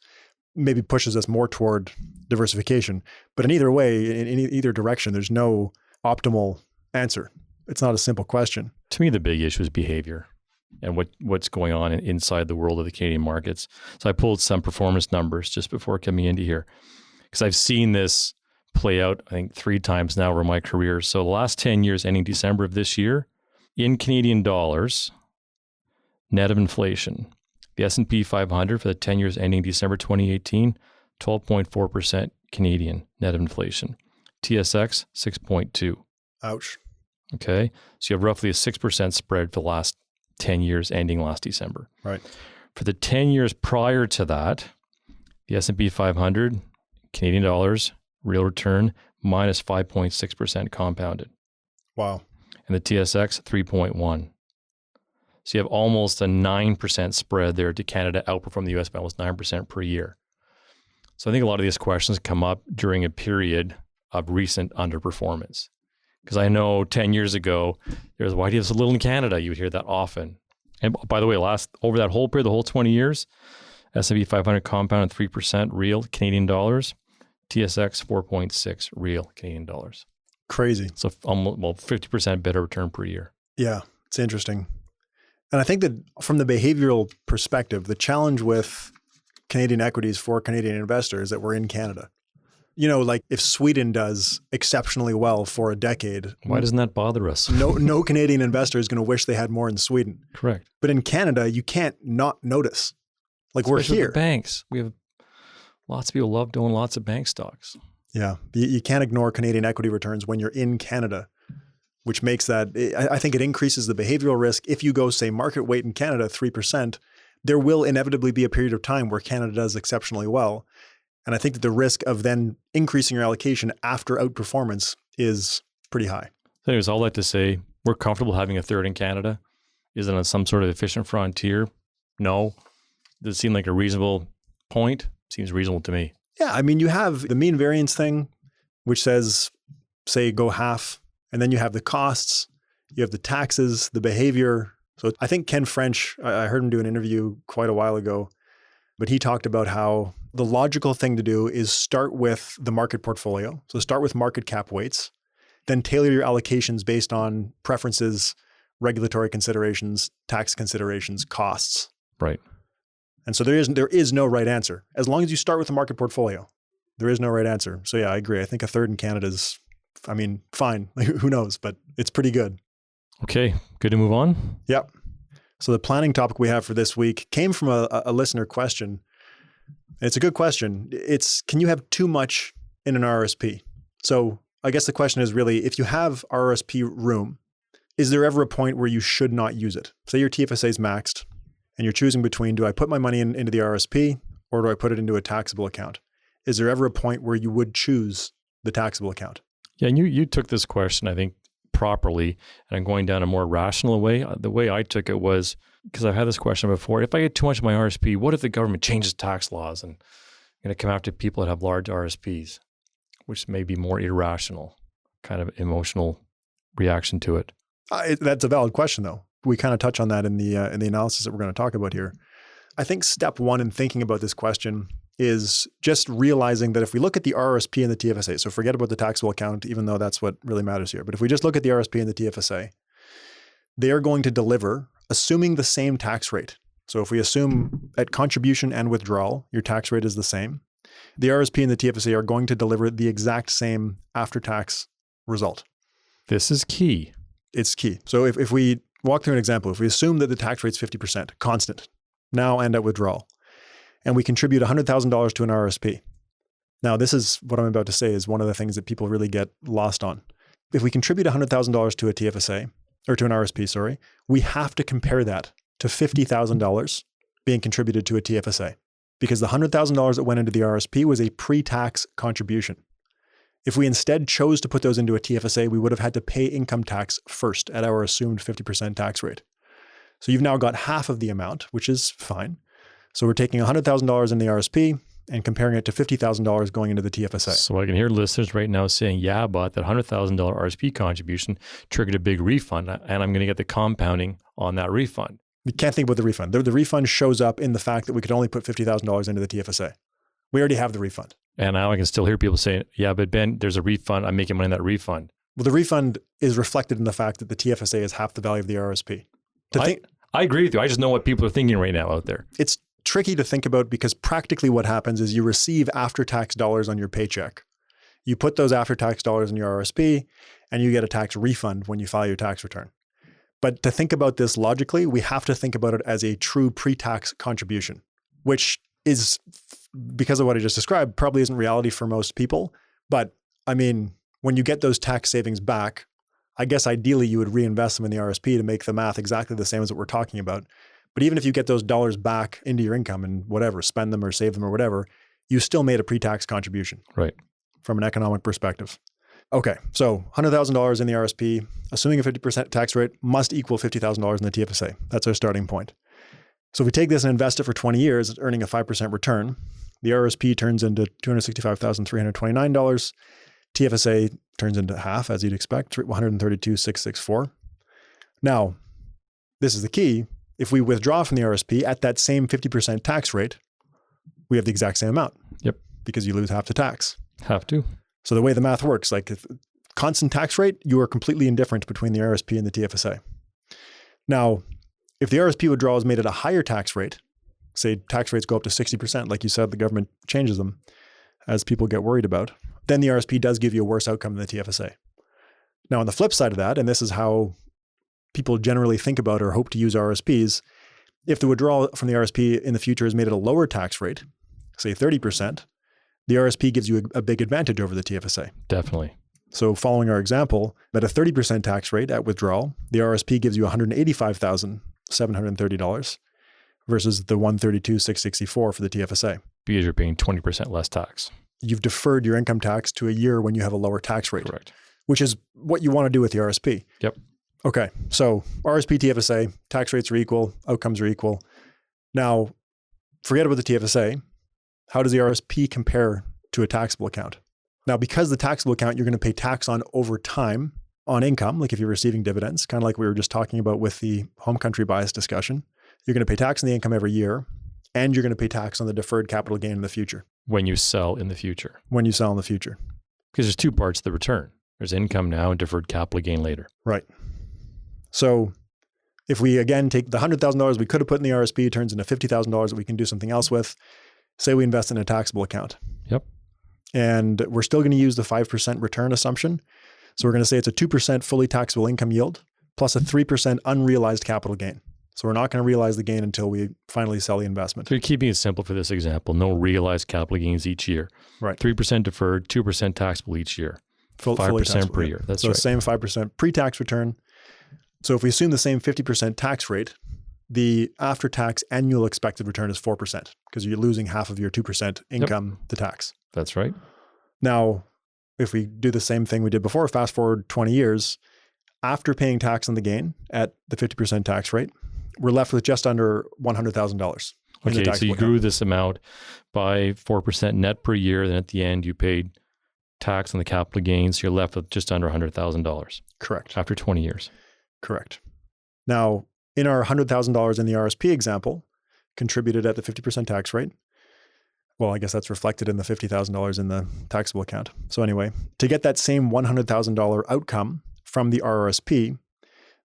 maybe pushes us more toward diversification. But in either way, in either direction, there's no optimal answer. It's not a simple question. To me, the big issue is behavior. and what's going on inside the world of the Canadian markets. So I pulled some performance numbers just before coming into here, because I've seen this play out, I think, 3 times now over my career. So the last 10 years ending December of this year, in Canadian dollars, net of inflation, the S&P 500 for the 10 years ending December 2018, 12.4% Canadian net of inflation. TSX, 6.2. Ouch. Okay. So you have roughly a 6% spread for the last 10 years ending last December. Right. For the 10 years prior to that, the S&P 500, Canadian dollars, real return, minus 5.6% compounded. Wow. And the TSX, 3.1. So you have almost a 9% spread there to Canada outperform the US by almost 9% per year. So I think a lot of these questions come up during a period of recent underperformance. Because I know 10 years ago, there was, why do you have so little in Canada? You would hear that often. And by the way, over that whole period, the whole 20 years, S&P 500 compounded 3% real Canadian dollars, TSX 4.6 real Canadian dollars. Crazy. So almost 50% better return per year. Yeah, it's interesting. And I think that from the behavioral perspective, the challenge with Canadian equities for Canadian investors is that we're in Canada. You know, like if Sweden does exceptionally well for a decade. Why doesn't that bother us? No Canadian investor is going to wish they had more in Sweden. Correct. But in Canada, you can't not notice. Like especially we're here. The banks. We have lots of people love to own lots of bank stocks. Yeah. You can't ignore Canadian equity returns when you're in Canada, which makes that, I think it increases the behavioral risk. If you go, say, market weight in Canada, 3%, there will inevitably be a period of time where Canada does exceptionally well. And I think that the risk of then increasing your allocation after outperformance is pretty high. So anyways, all that to say, we're comfortable having a third in Canada. Is it on some sort of efficient frontier? No. Does it seem like a reasonable point? Seems reasonable to me. Yeah. I mean, you have the mean variance thing, which says, say, go half. And then you have the costs, you have the taxes, the behavior. So I think Ken French, I heard him do an interview quite a while ago, but he talked about how the logical thing to do is start with the market portfolio. So start with market cap weights, then tailor your allocations based on preferences, regulatory considerations, tax considerations, costs. Right. And so there is no right answer. As long as you start with the market portfolio, there is no right answer. So yeah, I agree. I think a third in Canada is, I mean, fine. Who knows, but it's pretty good. Okay. Good to move on. Yep. So the planning topic we have for this week came from a listener question. It's a good question. It's, can you have too much in an RRSP? So I guess the question is really, if you have RRSP room, is there ever a point where you should not use it? Say your TFSA is maxed and you're choosing between, do I put my money into the RRSP or do I put it into a taxable account? Is there ever a point where you would choose the taxable account? Yeah, and you took this question, I think, properly, and I'm going down a more rational way. The way I took it was, because I've had this question before, if I get too much of my RRSP, what if the government changes tax laws and I'm going to come after people that have large RRSPs, which may be more irrational, kind of emotional reaction to it? That's a valid question, though. We kind of touch on that in the analysis that we're going to talk about here. I think step one in thinking about this question is just realizing that if we look at the RRSP and the TFSA, so forget about the taxable account, even though that's what really matters here. But if we just look at the RRSP and the TFSA, they are going to deliver, assuming the same tax rate. So if we assume at contribution and withdrawal, your tax rate is the same, the RRSP and the TFSA are going to deliver the exact same after-tax result. This is key. It's key. So if we walk through an example, if we assume that the tax rate's 50%, constant, now and at withdrawal, and we contribute $100,000 to an RRSP. Now, this is what I'm about to say is one of the things that people really get lost on. If we contribute $100,000 to a TFSA, or to an RRSP, sorry, we have to compare that to $50,000 being contributed to a TFSA, because the $100,000 that went into the RRSP was a pre-tax contribution. If we instead chose to put those into a TFSA, we would have had to pay income tax first at our assumed 50% tax rate. So you've now got half of the amount, which is fine. So we're taking $100,000 in the RRSP and comparing it to $50,000 going into the TFSA. So I can hear listeners right now saying, yeah, but that $100,000 RRSP contribution triggered a big refund, and I'm going to get the compounding on that refund. We can't think about the refund. The refund shows up in the fact that we could only put $50,000 into the TFSA. We already have the refund. And now I can still hear people saying, yeah, but Ben, there's a refund. I'm making money on that refund. Well, the refund is reflected in the fact that the TFSA is half the value of the RRSP. I agree with you. I just know what people are thinking right now out there. It's tricky to think about because practically what happens is you receive after-tax dollars on your paycheck. You put those after-tax dollars in your RRSP and you get a tax refund when you file your tax return. But to think about this logically, we have to think about it as a true pre-tax contribution, which is, because of what I just described, probably isn't reality for most people. But I mean, when you get those tax savings back, I guess ideally you would reinvest them in the RRSP to make the math exactly the same as what we're talking about. But even if you get those dollars back into your income and whatever, spend them or save them or whatever, you still made a pre-tax contribution. Right. From an economic perspective. Okay, so $100,000 in the RRSP, assuming a 50% tax rate, must equal $50,000 in the TFSA. That's our starting point. So if we take this and invest it for 20 years, earning a 5% return, the RRSP turns into $265,329. TFSA turns into half, as you'd expect, $132,664. Now, this is the key. If we withdraw from the RRSP at that same 50% tax rate, we have the exact same amount. Yep. Because you lose half the tax. Have to. So the way the math works, like if constant tax rate, you are completely indifferent between the RRSP and the TFSA. Now, if the RRSP withdrawal is made at a higher tax rate, say tax rates go up to 60%, like you said, the government changes them as people get worried about, then the RRSP does give you a worse outcome than the TFSA. Now, on the flip side of that, and this is how people generally think about or hope to use RRSPs, if the withdrawal from the RRSP in the future is made at a lower tax rate, say 30%, the RRSP gives you a big advantage over the TFSA. Definitely. So following our example, at a 30% tax rate at withdrawal, the RRSP gives you $185,730 versus the $132,664 for the TFSA. Because you're paying 20% less tax. You've deferred your income tax to a year when you have a lower tax rate. Correct. Which is what you want to do with the RRSP. Yep. Okay, so RRSP, TFSA, tax rates are equal, outcomes are equal. Now, forget about the TFSA. How does the RRSP compare to a taxable account? Now, because the taxable account, you're going to pay tax on over time on income, like if you're receiving dividends, kind of like we were just talking about with the home country bias discussion. You're going to pay tax on the income every year, and you're going to pay tax on the deferred capital gain in the future. When you sell in the future. When you sell in the future. Because there's two parts to the return. There's income now and deferred capital gain later. Right. So if we, again, take the $100,000 we could have put in the RRSP, it turns into $50,000 that we can do something else with. Say we invest in a taxable account. Yep. And we're still going to use the 5% return assumption. So we're going to say it's a 2% fully taxable income yield plus a 3% unrealized capital gain. So we're not going to realize the gain until we finally sell the investment. So you're keeping it simple for this example. No realized capital gains each year. Right. 3% deferred, 2% taxable each year. 5% per year. That's so right. So same 5% pre-tax return. So if we assume the same 50% tax rate, the after-tax annual expected return is 4% because you're losing half of your 2% income to tax. That's right. Now, if we do the same thing we did before, fast forward 20 years, after paying tax on the gain at the 50% tax rate, we're left with just under $100,000. Okay, so you grew this amount by 4% net per year. Then at the end, you paid tax on the capital gains. So you're left with just under $100,000. Correct. After 20 years. Correct. Now, in our $100,000 in the RRSP example, contributed at the 50% tax rate, well, I guess that's reflected in the $50,000 in the taxable account. So anyway, to get that same $100,000 outcome from the RRSP,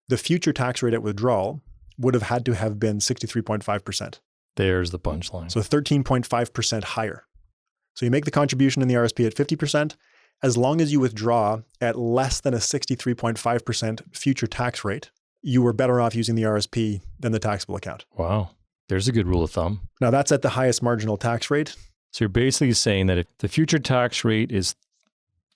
the future tax rate at withdrawal would have had to have been 63.5%. There's the punchline. So 13.5% higher. So you make the contribution in the RRSP at 50%, as long as you withdraw at less than a 63.5% future tax rate, you were better off using the RRSP than the taxable account. Wow. There's a good rule of thumb. Now that's at the highest marginal tax rate. So you're basically saying that if the future tax rate is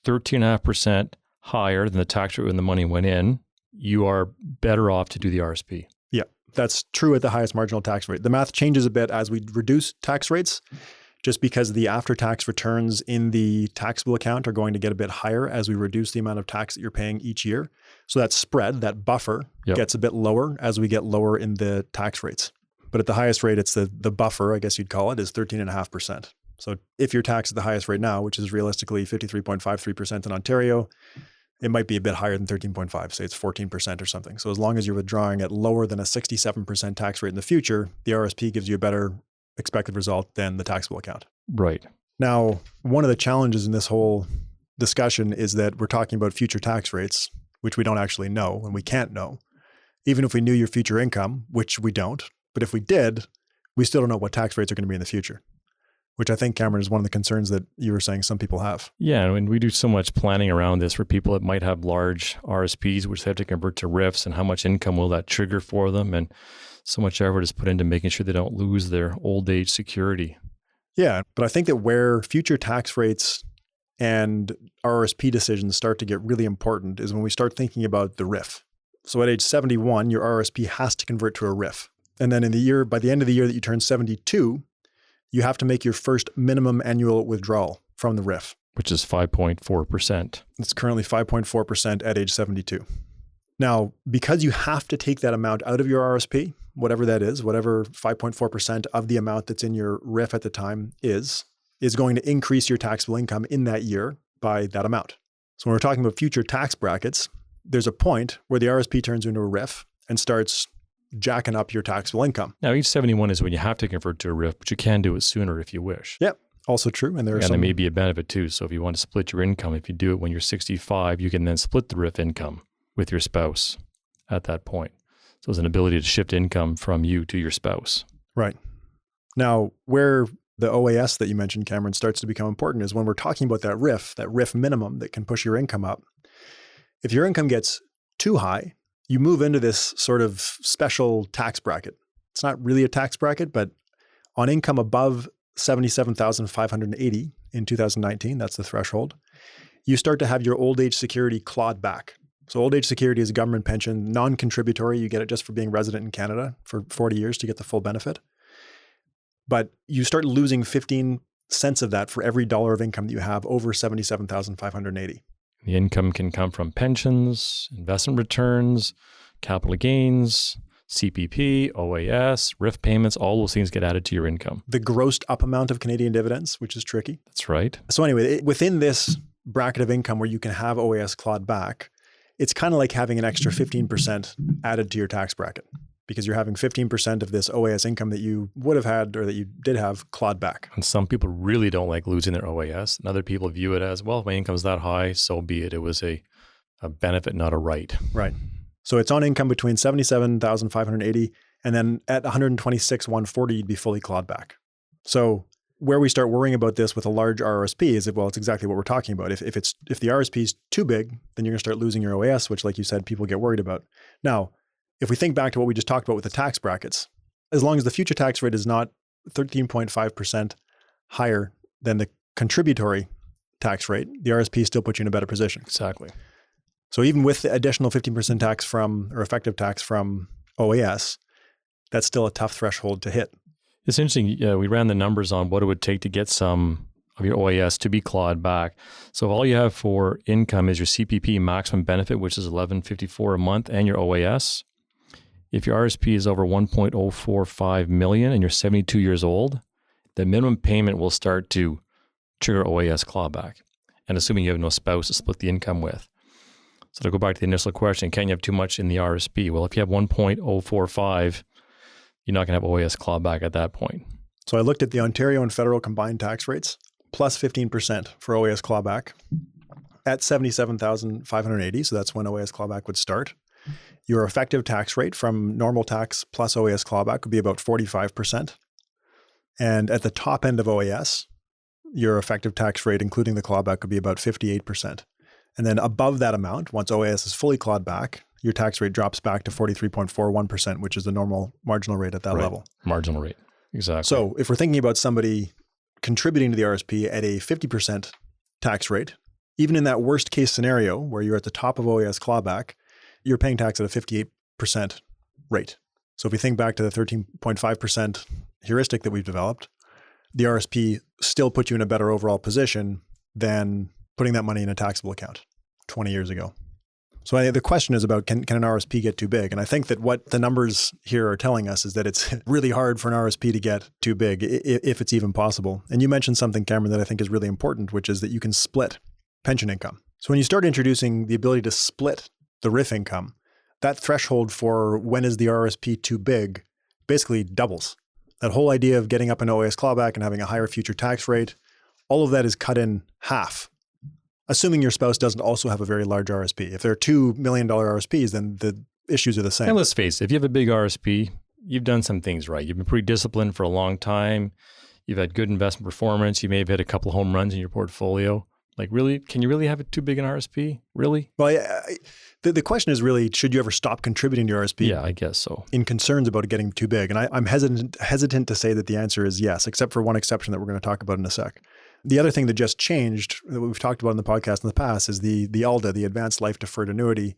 13.5% higher than the tax rate when the money went in, you are better off to do the RRSP. Yeah, that's true at the highest marginal tax rate. The math changes a bit as we reduce tax rates, just because the after-tax returns in the taxable account are going to get a bit higher as we reduce the amount of tax that you're paying each year. So that spread, that buffer, gets a bit lower as we get lower in the tax rates. But at the highest rate, it's the buffer, I guess you'd call it, is 13.5%. So if you're taxed at the highest rate now, which is realistically 53.53% in Ontario, it might be a bit higher than 13.5, say it's 14% or something. So as long as you're withdrawing at lower than a 67% tax rate in the future, the RRSP gives you a better expected result than the taxable account. Right. Now, one of the challenges in this whole discussion is that we're talking about future tax rates, which we don't actually know and we can't know. even if we knew your future income, which we don't. But if we did, we still don't know what tax rates are going to be in the future, which I think, Cameron, is one of the concerns that you were saying some people have. Yeah, I mean, we do so much planning around this for people that might have large RSPs, which they have to convert to RIFs, and how much income will that trigger for them? And so much effort is put into making sure they don't lose their old age security. Yeah, but I think that where future tax rates and RRSP decisions start to get really important is when we start thinking about the RIF. So at age 71, your RRSP has to convert to a RIF. And then by the end of the year that you turn 72, you have to make your first minimum annual withdrawal from the RIF, which is 5.4%. It's currently 5.4% at age 72. Now, because you have to take that amount out of your RRSP, whatever that is, whatever 5.4% of the amount that's in your RIF at the time is going to increase your taxable income in that year by that amount. So when we're talking about future tax brackets, there's a point where the RRSP turns into a RIF and starts jacking up your taxable income. Now, age 71 is when you have to convert to a RIF, but you can do it sooner if you wish. Yep, also true. And there may be a benefit too. So if you want to split your income, if you do it when you're 65, you can then split the RIF income with your spouse at that point. So there's an ability to shift income from you to your spouse. Right. Now, where the OAS that you mentioned, Cameron, starts to become important is when we're talking about that RIF minimum that can push your income up. If your income gets too high, you move into this sort of special tax bracket. It's not really a tax bracket, but on income above $77,580 in 2019, that's the threshold, you start to have your old age security clawed back. So old age security is a government pension, non-contributory. You get it just for being resident in Canada for 40 years to get the full benefit. But you start losing 15 cents of that for every dollar of income that you have over $77,580. The income can come from pensions, investment returns, capital gains, CPP, OAS, RIF payments, all those things get added to your income. The grossed up amount of Canadian dividends, which is tricky. That's right. So anyway, within this bracket of income where you can have OAS clawed back, it's kind of like having an extra 15% added to your tax bracket because you're having 15% of this OAS income that you would have had or that you did have clawed back. And some people really don't like losing their OAS. And other people view it as, well, if my income's that high, so be it. It was a benefit, not a right. Right. So it's on income between $77,580 and then at $126,140, you'd be fully clawed back. So where we start worrying about this with a large RRSP is that, well, it's exactly what we're talking about. If the RRSP is too big, then you're going to start losing your OAS, which, like you said, people get worried about. Now, if we think back to what we just talked about with the tax brackets, as long as the future tax rate is not 13.5% higher than the contributory tax rate, the RRSP still puts you in a better position. Exactly. So even with the additional 15% tax from, or effective tax from OAS, that's still a tough threshold to hit. It's interesting. We ran the numbers on what it would take to get some of your OAS to be clawed back. So if all you have for income is your CPP maximum benefit, which is $11.54 a month, and your OAS, if your RSP is over 1.045 million and you're 72 years old, the minimum payment will start to trigger OAS clawback. And assuming you have no spouse to split the income with. So to go back to the initial question, can you have too much in the RSP? Well, if you have 1.045, you're not going to have OAS clawback at that point. So I looked at the Ontario and federal combined tax rates, plus 15% for OAS clawback at $77,580. So that's when OAS clawback would start. Your effective tax rate from normal tax plus OAS clawback would be about 45%. And at the top end of OAS, your effective tax rate, including the clawback, would be about 58%. And then above that amount, once OAS is fully clawed back, your tax rate drops back to 43.41%, which is the normal marginal rate at that level. Marginal rate, exactly. So if we're thinking about somebody contributing to the RRSP at a 50% tax rate, even in that worst case scenario where you're at the top of OAS clawback, you're paying tax at a 58% rate. So if we think back to the 13.5% heuristic that we've developed, the RRSP still puts you in a better overall position than putting that money in a taxable account 20 years ago. So the question is about, can an RRSP get too big? And I think that what the numbers here are telling us is that it's really hard for an RRSP to get too big, if it's even possible. And you mentioned something, Cameron, that I think is really important, which is that you can split pension income. So when you start introducing the ability to split the RIF income, that threshold for when is the RRSP too big basically doubles. That whole idea of getting up an OAS clawback and having a higher future tax rate, all of that is cut in half. Assuming your spouse doesn't also have a very large RRSP. If they're $2 million RRSPs, then the issues are the same. And let's face it, if you have a big RSP, you've done some things right. You've been pretty disciplined for a long time. You've had good investment performance. You may have hit a couple of home runs in your portfolio. Like, really, can you really have it too big an RSP? Really? Well, the question is really, should you ever stop contributing to your RSP? Yeah, I guess so. In concerns about it getting too big. And I'm hesitant to say that the answer is yes, except for one exception that we're going to talk about in a sec. The other thing that just changed, that we've talked about in the podcast in the past, is the ALDA, the Advanced Life Deferred Annuity,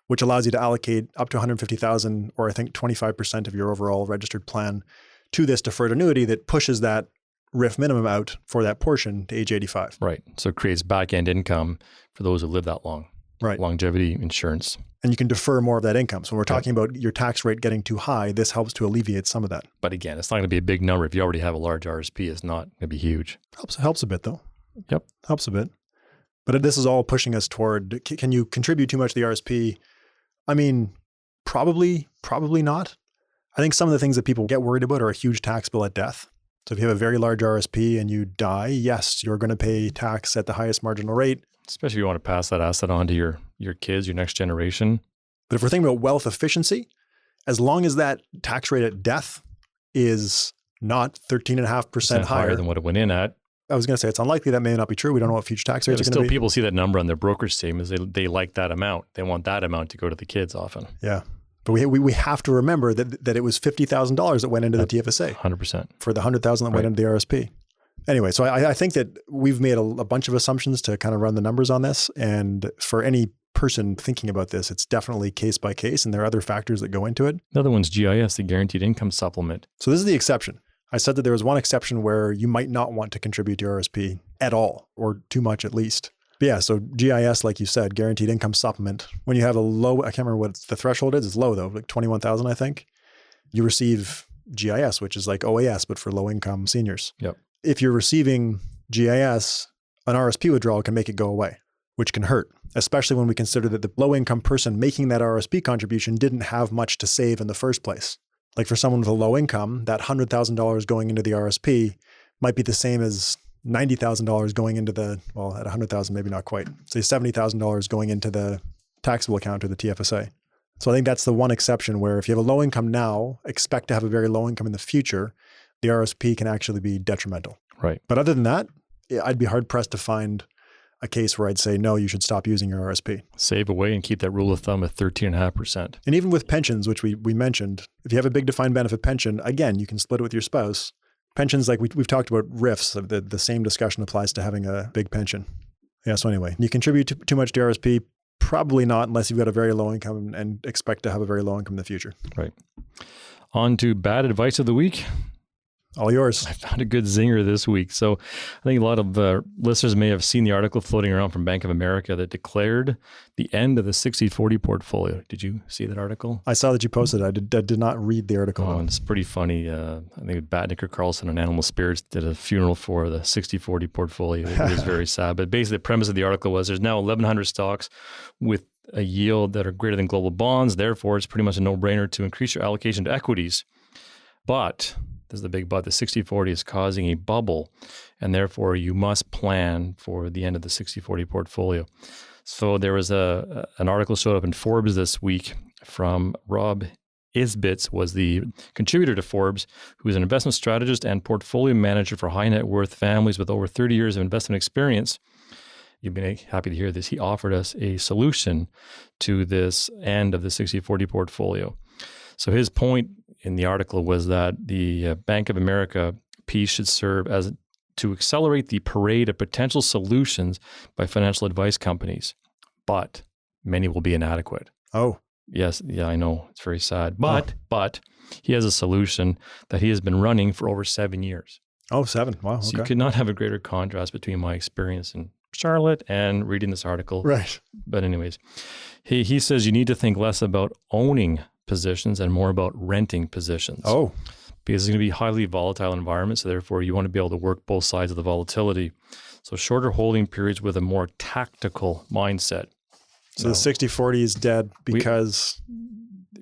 which allows you to allocate up to $150,000, or I think 25% of your overall registered plan, to this deferred annuity that pushes that RRSP minimum out for that portion to age 85. Right. So it creates back-end income for those who live that long. Right. Longevity insurance. And you can defer more of that income. So when we're talking about your tax rate getting too high, this helps to alleviate some of that. But again, it's not going to be a big number. If you already have a large RSP, it's not going to be huge. Helps a bit though. Yep. Helps a bit. But this is all pushing us toward, can you contribute too much to the RSP? I mean, probably not. I think some of the things that people get worried about are a huge tax bill at death. So if you have a very large RSP and you die, yes, you're going to pay tax at the highest marginal rate. Especially if you want to pass that asset on to your kids, your next generation. But if we're thinking about wealth efficiency, as long as that tax rate at death is not 13.5% higher than what it went in at. I was going to say, it's unlikely that may not be true. We don't know what future tax rates are going to be. Still, people see that number on their brokerage statements. They like that amount. They want that amount to go to the kids often. Yeah. But we have to remember that it was $50,000 that went into the TFSA. 100%. For the $100,000 that went into the RSP. Anyway, so I think that we've made a bunch of assumptions to kind of run the numbers on this. And for any person thinking about this, it's definitely case by case. And there are other factors that go into it. The other one's GIS, the Guaranteed Income Supplement. So this is the exception. I said that there was one exception where you might not want to contribute to your RSP at all, or too much at least. But yeah, so GIS, like you said, Guaranteed Income Supplement. When you have a low, I can't remember what the threshold is. It's low though, like 21,000, I think. You receive GIS, which is like OAS, but for low income seniors. Yep. If you're receiving GIS, an RSP withdrawal can make it go away, which can hurt, especially when we consider that the low income person making that RSP contribution didn't have much to save in the first place. Like for someone with a low income, that $100,000 going into the RSP might be the same as $90,000 going into at 100,000, maybe not quite. Say $70,000 going into the taxable account or the TFSA. So I think that's the one exception where if you have a low income now, expect to have a very low income in the future, the RSP can actually be detrimental. Right. But other than that, I'd be hard pressed to find a case where I'd say, no, you should stop using your RSP. Save away and keep that rule of thumb at 13.5%. And even with pensions, which we mentioned, if you have a big defined benefit pension, again, you can split it with your spouse. Pensions, like we've talked about RRSPs, the same discussion applies to having a big pension. Yeah, so anyway, you contribute too much to RSP, probably not unless you've got a very low income and expect to have a very low income in the future. Right. On to bad advice of the week. All yours. I found a good zinger this week. So I think a lot of listeners may have seen the article floating around from Bank of America that declared the end of the 60/40 portfolio. Did you see that article? I saw that you posted it. I did not read the article. Oh, it's pretty funny. I think Batnick or Carlson on Animal Spirits did a funeral for the 60/40 portfolio. It was very sad. But basically the premise of the article was there's now 1,100 stocks with a yield that are greater than global bonds. Therefore, it's pretty much a no-brainer to increase your allocation to equities. But there's the big but, the 60/40 is causing a bubble, and therefore you must plan for the end of the 60/40 portfolio. So there was an article showed up in Forbes this week from Robb Engen, was the contributor to Forbes, who is an investment strategist and portfolio manager for high net worth families with over 30 years of investment experience. You've been happy to hear this. He offered us a solution to this end of the 60/40 portfolio. So his point in the article was that the Bank of America piece should serve as to accelerate the parade of potential solutions by financial advice companies, but many will be inadequate. Oh. Yes, yeah, I know. It's very sad. But he has a solution that he has been running for over 7 years. Oh, 7. Wow. So okay. you could not have a greater contrast between my experience in Charlotte and reading this article. Right. But anyways, he says you need to think less about owning positions and more about renting positions. Oh. Because it's going to be a highly volatile environment. So therefore you want to be able to work both sides of the volatility. So shorter holding periods with a more tactical mindset. So the 60/40 is dead because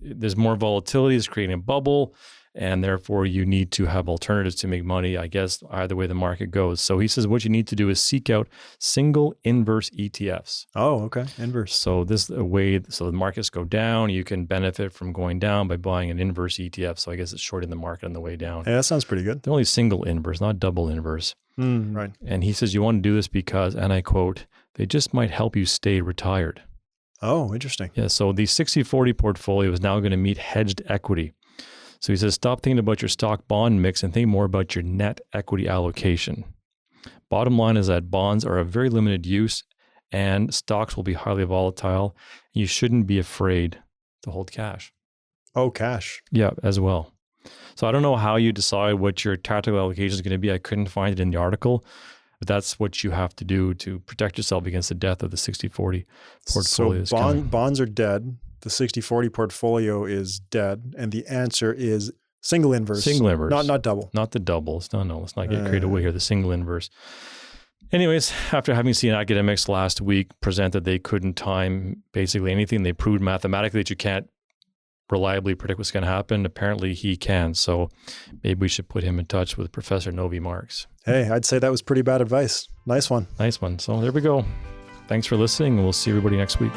there's more volatility, it's creating a bubble. and therefore you need to have alternatives to make money, I guess, either way the market goes. So he says what you need to do is seek out single inverse ETFs. Oh, okay. Inverse. So this is a way, so the markets go down, you can benefit from going down by buying an inverse ETF. So I guess it's shorting the market on the way down. Yeah, that sounds pretty good. They're only single inverse, not double inverse. Right. And he says you want to do this because, and I quote, they just might help you stay retired. Oh, interesting. Yeah, so the 60-40 portfolio is now going to meet hedged equity. So he says, stop thinking about your stock bond mix and think more about your net equity allocation. Bottom line is that bonds are of very limited use and stocks will be highly volatile. You shouldn't be afraid to hold cash. Oh, cash. Yeah, as well. So I don't know how you decide what your tactical allocation is going to be. I couldn't find it in the article, but that's what you have to do to protect yourself against the death of the 60-40 portfolio. So bonds are dead. The 60-40 portfolio is dead. And the answer is single inverse. Single inverse. Not double. Not the doubles. No, let's not get carried away here. The single inverse. Anyways, after having seen academics last week present that they couldn't time basically anything, they proved mathematically that you can't reliably predict what's going to happen. Apparently he can. So maybe we should put him in touch with Professor Novy-Marx. Hey, I'd say that was pretty bad advice. Nice one. Nice one. So there we go. Thanks for listening, and we'll see everybody next week.